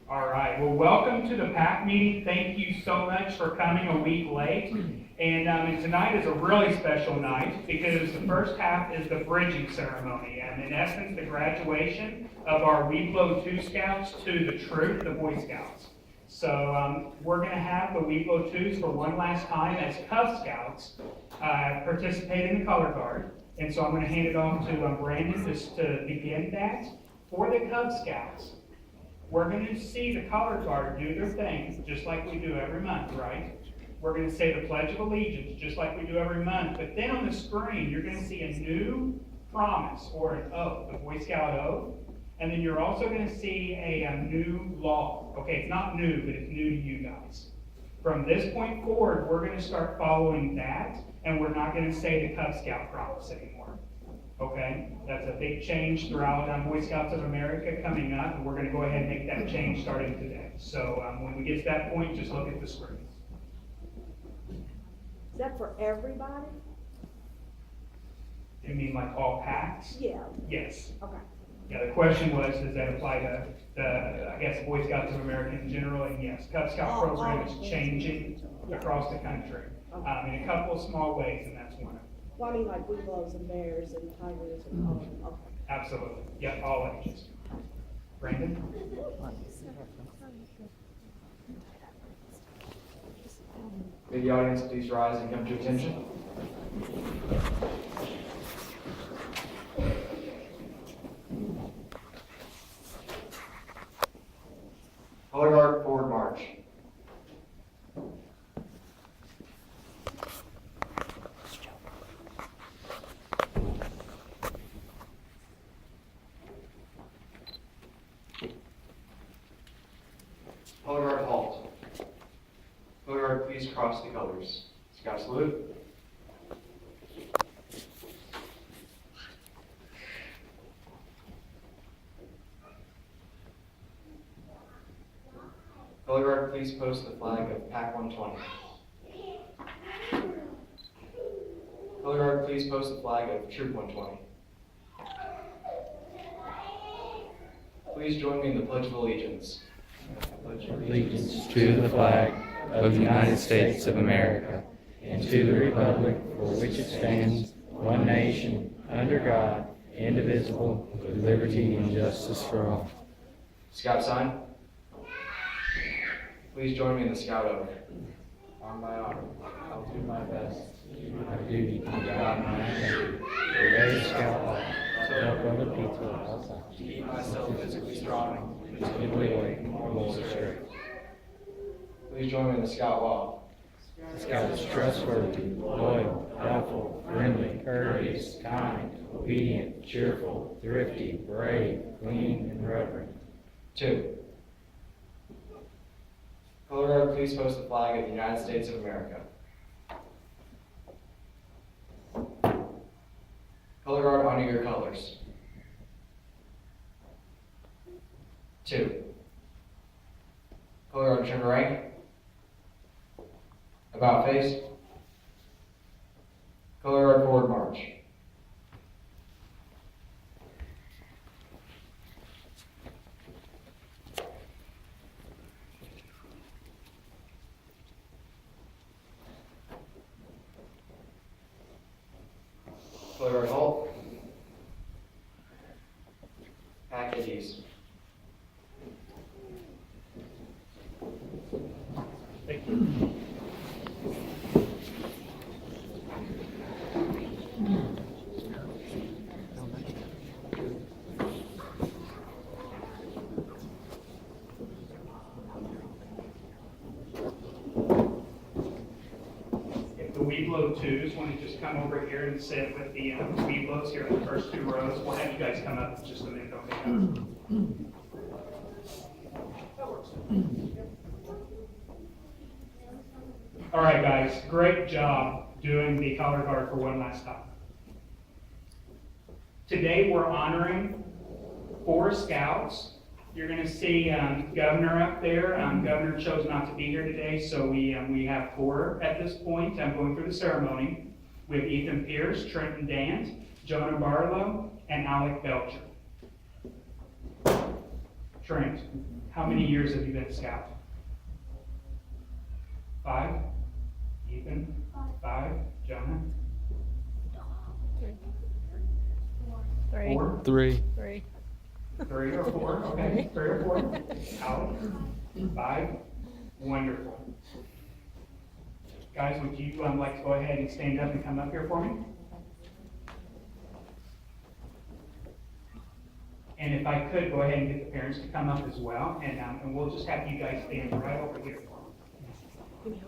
All right. Well, welcome to the PAC meeting. Thank you so much for coming a week late. And tonight is a really special night because the first half is the bridging ceremony, and in essence, the graduation of our Weblos 2 Scouts to the Troop, the Boy Scouts. So we're going to have the Weblos 2s for one last time as Cub Scouts participate in the color guard. And so I'm going to hand it off to Brandon just to begin that. For the Cub Scouts, we're going to see the color guard do their thing, just like we do every month, right? We're going to say the Pledge of Allegiance, just like we do every month. But then on the screen, you're going to see a new promise or an oath, a Boy Scout oath. And then you're also going to see a new law. Okay, it's not new, but it's new to you guys. From this point forward, we're going to start following that, and we're not going to say the Cub Scout promise anymore. Okay, that's a big change throughout Boy Scouts of America coming up, and we're going to go ahead and make that change starting today. So when we get to that point, just look at the screen. Is that for everybody? You mean like all packs? Yeah. Yes. Okay. Yeah, the question was, does that apply to I guess, Boy Scouts of America in general? And yes, Cub Scout program is changing across the country in a couple of small ways, and that's one of them. Well, I mean, like Weblos and Bears and Tigers and all of them. Okay. Absolutely. Yep, all ages. Brandon? May the audience please rise and come to attention. Color guard forward march. Color guard halt. Color guard, please cross the colors. Scout salute. Color guard, please post the flag of PAC 120. Color guard, please post the flag of Troop 120. Please join me in the Pledge of Allegiance. Allegiance to the flag of the United States of America and to the republic for which it stands, one nation, under God, indivisible, with liberty and justice for all. Scout sign. Please join me in the Scout oath. On my honor, I'll do my best to do my duty to God my country, to obey Scout law, to help other people outside, To keep myself physically strong. to give away more moral strength. Please join me in the Scout law. The Scout is trustworthy, loyal, helpful, friendly, courteous, kind, obedient, cheerful, thrifty, brave, clean, and reverent. 2. Color guard, please post the flag of the United States of America. Color guard, honor your colors. 2. Color guard, turn to right. About face. Color guard, forward march. Color guard, halt. Pack at ease. Thank you. If the Weblos 2s want to just come over here and sit with the Weblos here in the first 2 rows, we'll have you guys come up in just a minute. Okay? That works. All right, guys, great job doing the color guard for one last time. Today we're honoring 4 scouts. You're going to see Governor up there. Governor chose not to be here today, so we have 4 at this point. I'm going through the ceremony. We have Ethan Pierce, Trenton Dant, Jonah Barlow, and Alec Belcher. Trent, how many years have you been a scout? 5? Ethan? 5? Jonah? 3. 4? 3. 3. 3 or 4? Okay, 3 or 4. Alex? 5? Wonderful. Guys, would you like to go ahead and stand up and come up here for me? And if I could, go ahead and get the parents to come up as well, and we'll just have you guys stand right over here for me.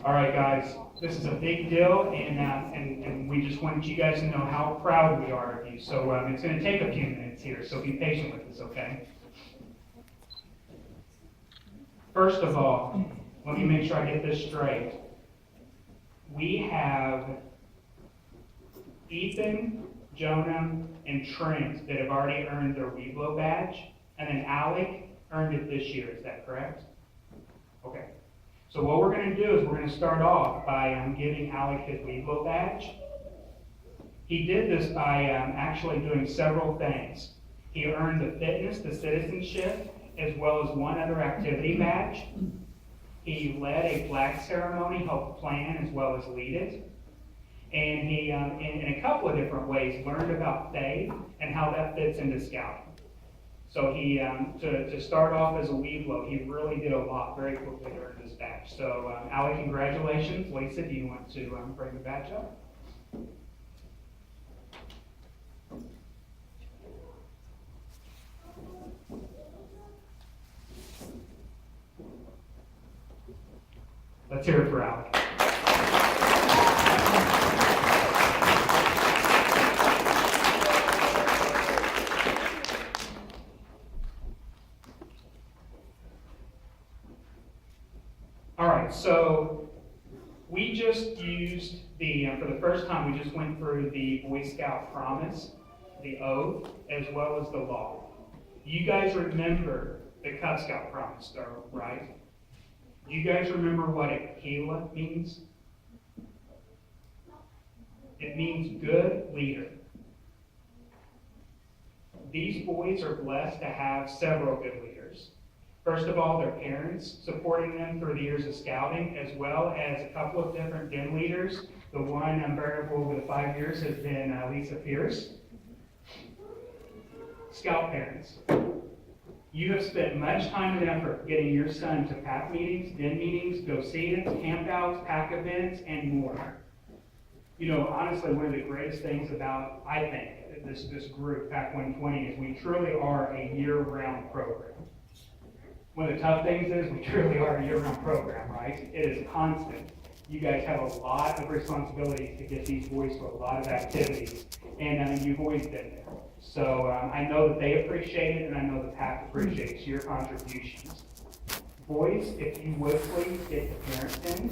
All right, guys, this is a big deal, and we just wanted you guys to know how proud we are of you. So it's going to take a few minutes here, so be patient with us, okay? First of all, let me make sure I get this straight. We have Ethan, Jonah, and Trent that have already earned their Weblos badge, and then Alec earned it this year. Is that correct? Okay. So what we're going to do is we're going to start off by giving Alec his Weblos badge. He did this by actually doing several things. He earned the fitness, the citizenship, as well as one other activity badge. He led a flag ceremony, helped plan as well as lead it. And he, in a couple of different ways, learned about faith and how that fits into scouting. So he, to start off as a Weblos, he really did a lot very quickly to earn this badge. So, Alec, congratulations. Lisa, do you want to bring the badge up? Let's hear it for Alec. All right, so we just used for the first time, we just went through the Boy Scout promise, the oath, as well as the law. You guys remember the Cub Scout promise, though, right? You guys remember what a Kila means? It means good leader. These boys are blessed to have several good leaders. First of all, their parents supporting them through the years of scouting, as well as a couple of different den leaders. The one variable over the 5 years has been Lisa Pierce. Scout parents, you have spent much time and effort getting your son to pack meetings, den meetings, go-see-its, campouts, pack events, and more. You know, honestly, one of the greatest things about, I think, this group, PAC 120, is we truly are a year-round program. One of the tough things is we truly are a year-round program, right? It is constant. You guys have a lot of responsibilities to get these boys to a lot of activities, and you've always been there. So I know that they appreciate it, and I know the PAC appreciates your contributions. Boys, if you would please get the parents in.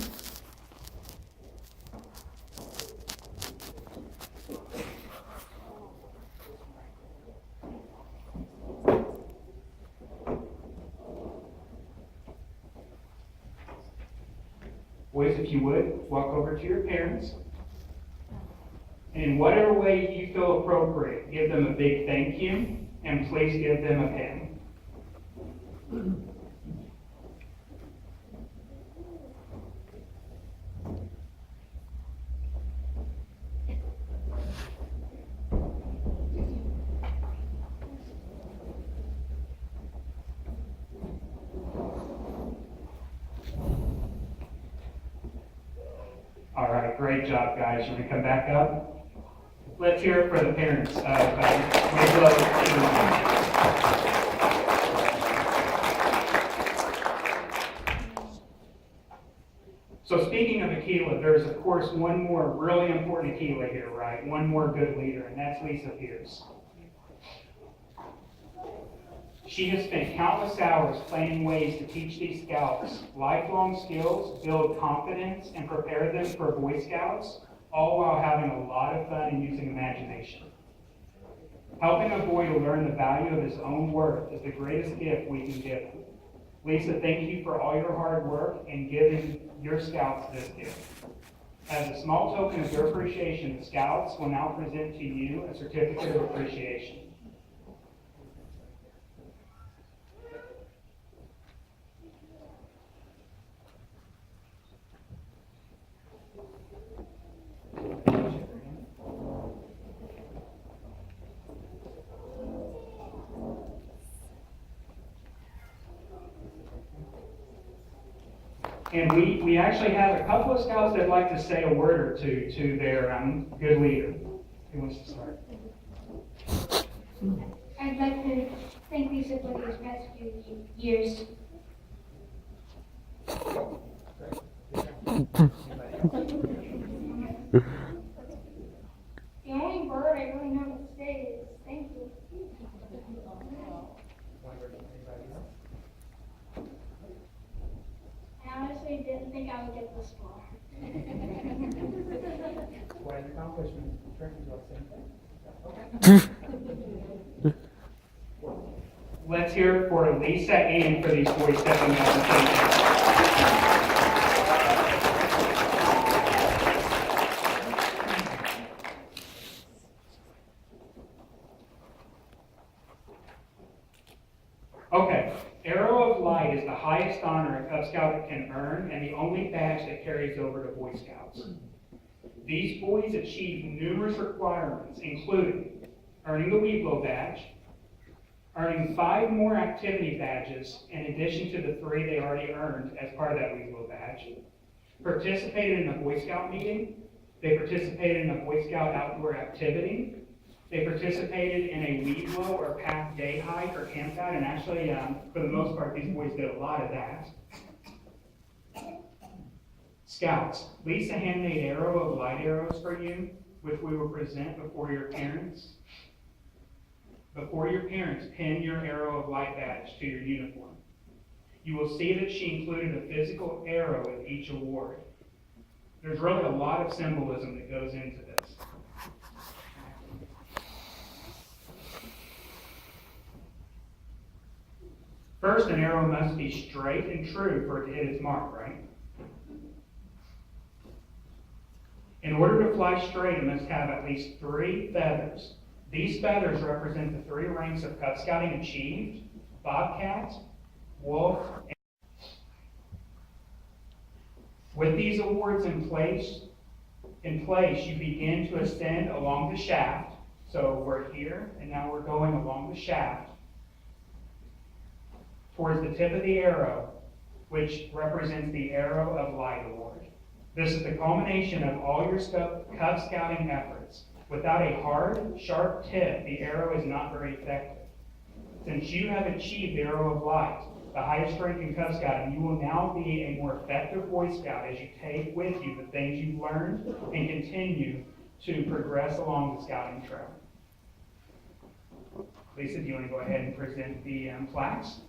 Boys, if you would, walk over to your parents. And in whatever way you feel appropriate, give them a big thank you, and please give them a pen. All right, great job, guys. You want to come back up? Let's hear it for the parents of Weblos. So speaking of Aquila, there's of course one more really important Aquila here, right? One more good leader, and that's Lisa Pierce. She has spent countless hours planning ways to teach these scouts lifelong skills, build confidence, and prepare them for Boy Scouts, all while having a lot of fun and using imagination. Helping a boy to learn the value of his own worth is the greatest gift we can give him. Lisa, thank you for all your hard work in giving your scouts this gift. As a small token of your appreciation, the scouts will now present to you a certificate of appreciation. And we actually have a couple of scouts that'd like to say a word or two to their good leader. Who wants to start? I'd like to thank Lisa for these past few years. The only word I really know to say is thank you. I honestly didn't think I would get this far. Quite an accomplishment. Let's hear it for Lisa and for these boys stepping up and thanking. Okay, Arrow of Light is the highest honor a Cub Scout can earn and the only badge that carries over to Boy Scouts. These boys achieve numerous requirements, including earning the Weblos badge, earning 5 more activity badges in addition to the 3 they already earned as part of that Weblos badge, participated in a Boy Scout meeting, they participated in a Boy Scout outdoor activity, they participated in a Weblos or pack day hike or camp out, and actually, for the most part, these boys did a lot of that. Scouts, Lisa handmade Arrow of Light arrows for you, which we will present before your parents. Before your parents, pin your Arrow of Light badge to your uniform. You will see that she included a physical arrow with each award. There's really a lot of symbolism that goes into this. First, an arrow must be straight and true for it to hit its mark, right? In order to fly straight, it must have at least 3 feathers. These feathers represent the 3 ranks of Cub Scouting achieved: Bobcat, Wolf, and... With these awards in place, you begin to ascend along the shaft. So we're here, and now we're going along the shaft towards the tip of the arrow, which represents the Arrow of Light award. This is the culmination of all your Cub Scouting efforts. Without a hard, sharp tip, the arrow is not very effective. Since you have achieved the Arrow of Light, the highest rank in Cub Scouting, you will now be a more effective Boy Scout as you take with you the things you've learned and continue to progress along the scouting trail. Lisa, do you want to go ahead and present the plaques?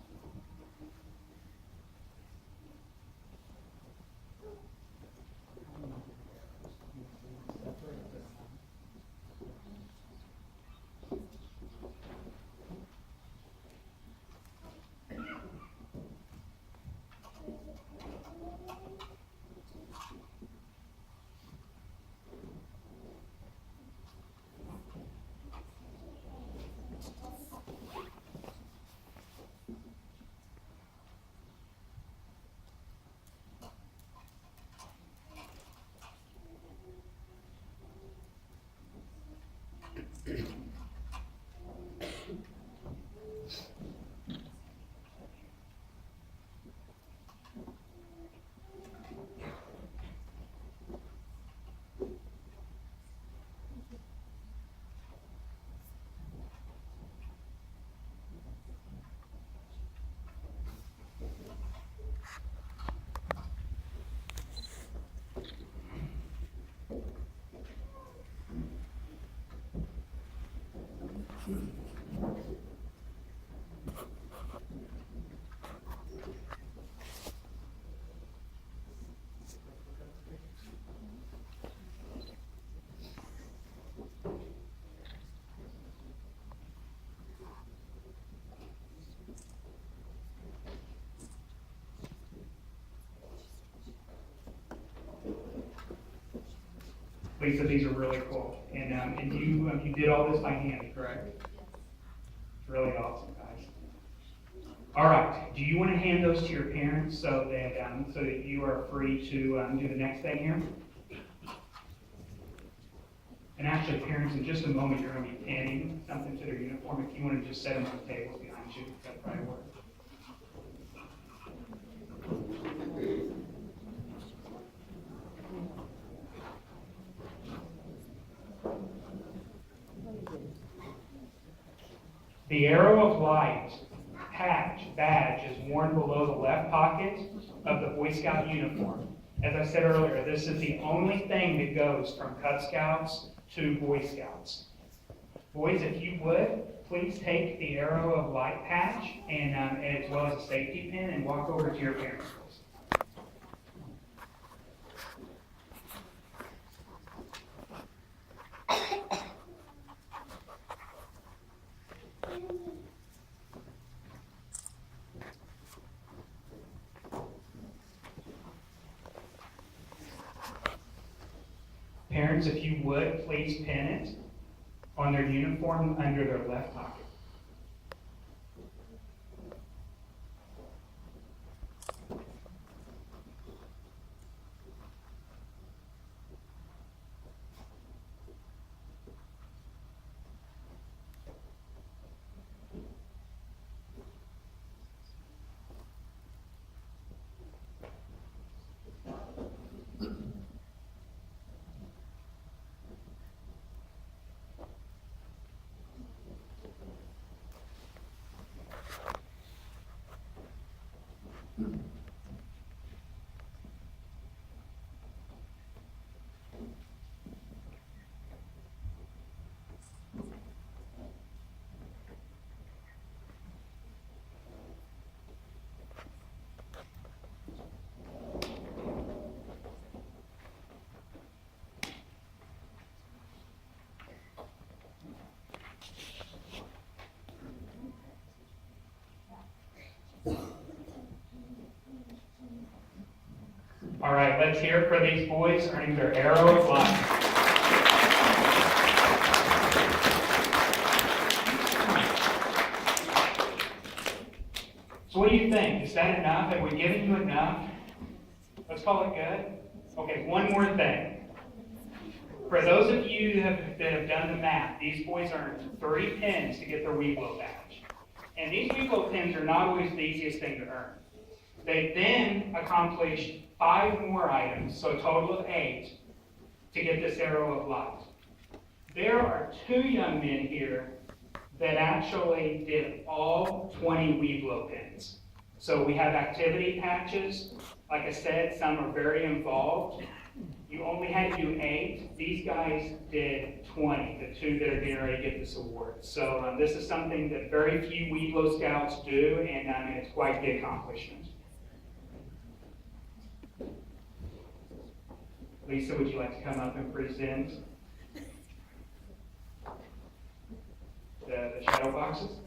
Lisa, these are really cool. And you did all this by hand, correct? It's really awesome, guys. All right, do you want to hand those to your parents so that you are free to do the next thing here? And actually, parents, in just a moment, you're going to be pinning something to their uniform. If you want to just set them on the tables behind you, that probably work. The arrow of light badge is worn below the left pocket of the Boy Scout uniform. As I said earlier, this is the only thing that goes from Cub Scouts to Boy Scouts. Boys, if you would, please take the arrow of light patch and as well as a safety pin and walk over to your parents. Parents, if you would, please pin it on their uniform under their left pocket. All right, let's hear it for these boys earning their arrow of light. So what do you think? Is that enough? Have we given you enough? Let's call it good. Okay, one more thing. For those of you that have done the math, these boys earned 3 pins to get their Weblos badge. And these Weblos pins are not always the easiest thing to earn. They then accomplished 5 more items, so a total of 8, to get this arrow of light. There are 2 young men here that actually did all 20 Weblos pins. So we have activity patches. Like I said, some are very involved. You only had to do 8. These guys did 20, the 2 that are getting ready to get this award. So this is something that very few Weblos Scouts do, and it's quite the accomplishment. Lisa, would you like to come up and present the shadow boxes?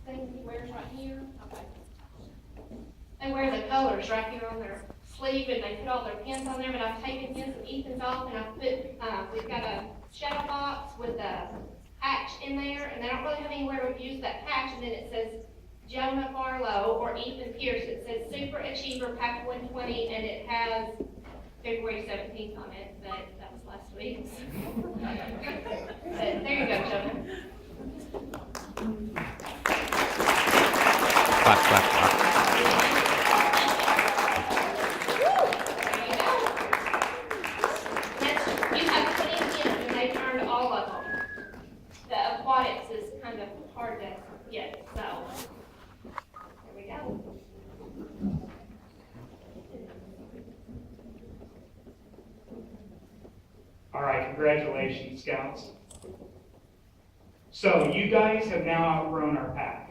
Thing he wears right here. Okay. They wear the colors right here on their sleeve, and they put all their pins on there. But I've taken his and Ethan's off, and I've put. We've got a shadow box with a patch in there, and they don't really have anywhere to use that patch. And then it says Jonah Barlow or Ethan Pierce. It says Super Achiever Pack 120, and it has February 17th on it, but that was last week. But there you go, Jonah. Clap, clap, clap. There you go. That's, you have 20 kids, and they've earned all of them. The aquatics is kind of hard to get, so there we go. All right, congratulations, Scouts. So you guys have now outgrown our pack.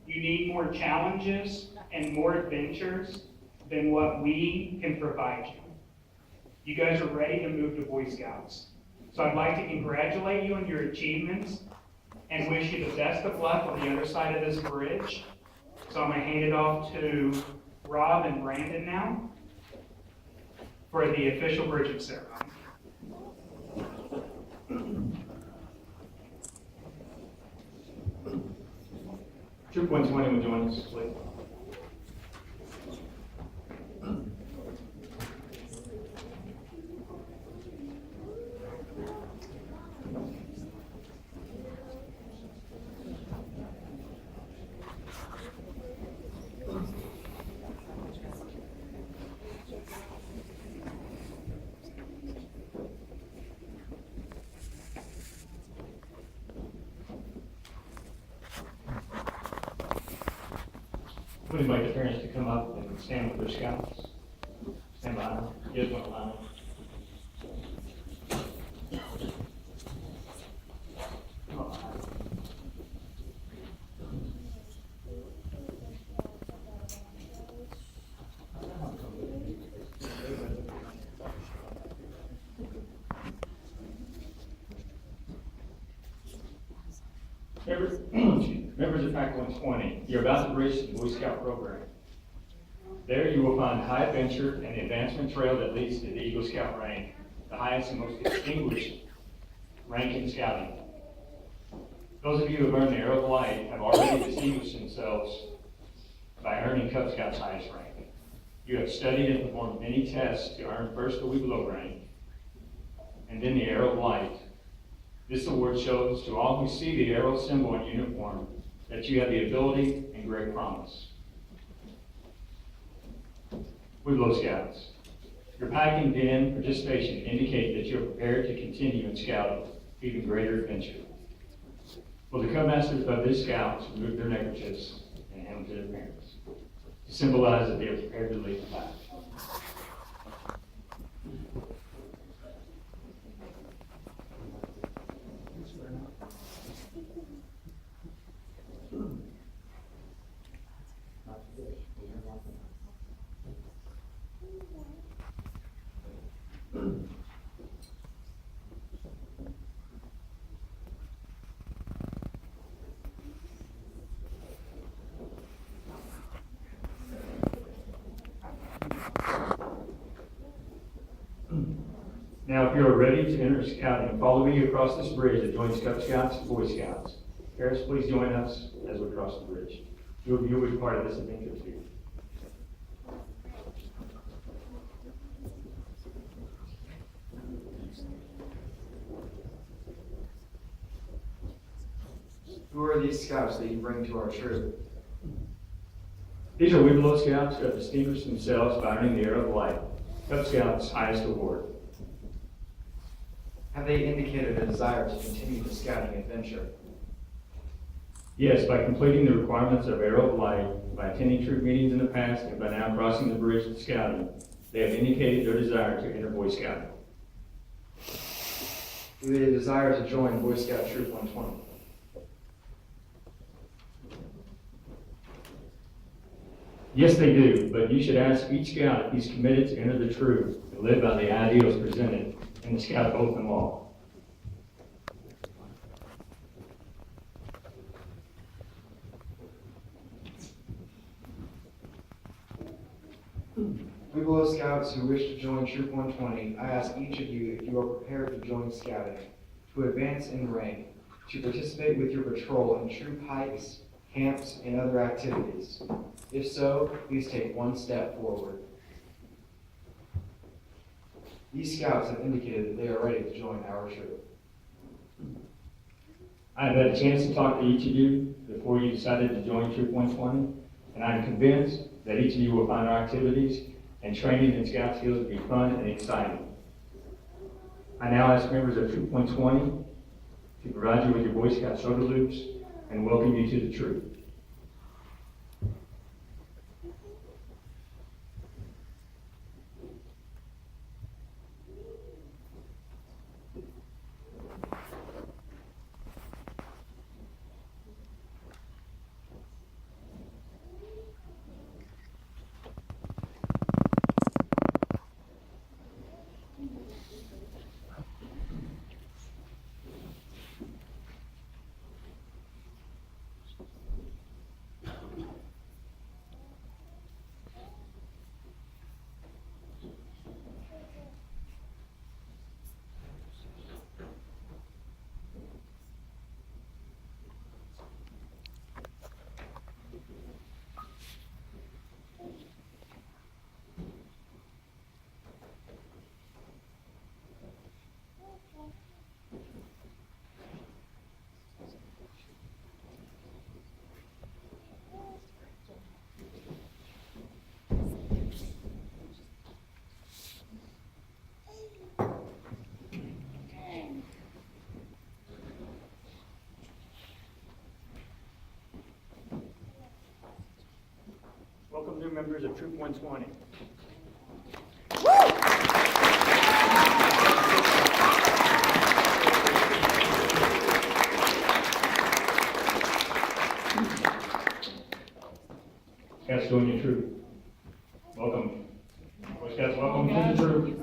You need more challenges and more adventures than what we can provide you. You guys are ready to move to Boy Scouts. So I'd like to congratulate you on your achievements and wish you the best of luck on the other side of this bridge. So I'm going to hand it off to Rob and Brandon now for the official bridging ceremony. Troop 120 will join us, please. Would invite the parents to come up and stand with their scouts. Stand by them. You guys want to line up? Come on. Members of Pack 120, you're about to bridge the Boy Scout program. There you will find high adventure and the advancement trail that leads to the Eagle Scout rank, the highest and most distinguished rank in scouting. Those of you who have earned the Arrow of Light have already distinguished themselves by earning Cub Scouts' highest rank. You have studied and performed many tests to earn first the Weblos rank, and then the Arrow of Light. This award shows to all who see the arrow symbol in uniform that you have the ability and great promise. Weblos Scouts, your packing den participation indicate that you're prepared to continue in scouting even greater adventure. Will the Cub Masters of this Scouts remove their neckerchiefs and hand them to their parents to symbolize that they are prepared to lead the pack? Now, if you are ready to enter scouting, follow me across this bridge that joins Cub Scouts and Boy Scouts. Parents, please join us as we cross the bridge. You'll be part of this adventure too. Who are these scouts that you bring to our troop? These are Weblos Scouts who have distinguished themselves by earning the Arrow of Light, Cub Scouts' highest award. Have they indicated a desire to continue the scouting adventure? Yes, by completing the requirements of Arrow of Light, by attending troop meetings in the past, and by now crossing the bridge to scouting, they have indicated their desire to enter Boy Scouting. Do they desire to join Boy Scout Troop 120? Yes, they do, but you should ask each scout if he's committed to enter the troop and live by the ideals presented in the Scout Oath and Law. Weblos Scouts who wish to join Troop 120, I ask each of you if you are prepared to join scouting, to advance in rank, to participate with your patrol in troop hikes, camps, and other activities. If so, please take one step forward. These scouts have indicated that they are ready to join our troop. I have had a chance to talk to each of you before you decided to join Troop 120, and I'm convinced that each of you will find our activities and training in Scout skills to be fun and exciting. I now ask members of Troop 120 to provide you with your Boy Scout shoulder loops and welcome you to the troop. members of Troop 120. Scouts join your troop. Welcome. Boy Scouts, welcome to the troop.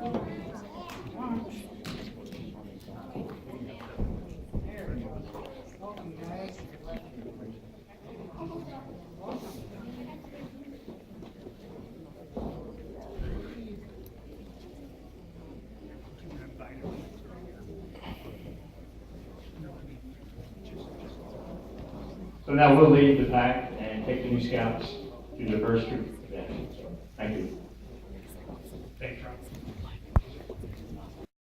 So now we'll leave the pack and take the new scouts to the first troop event. Thank you.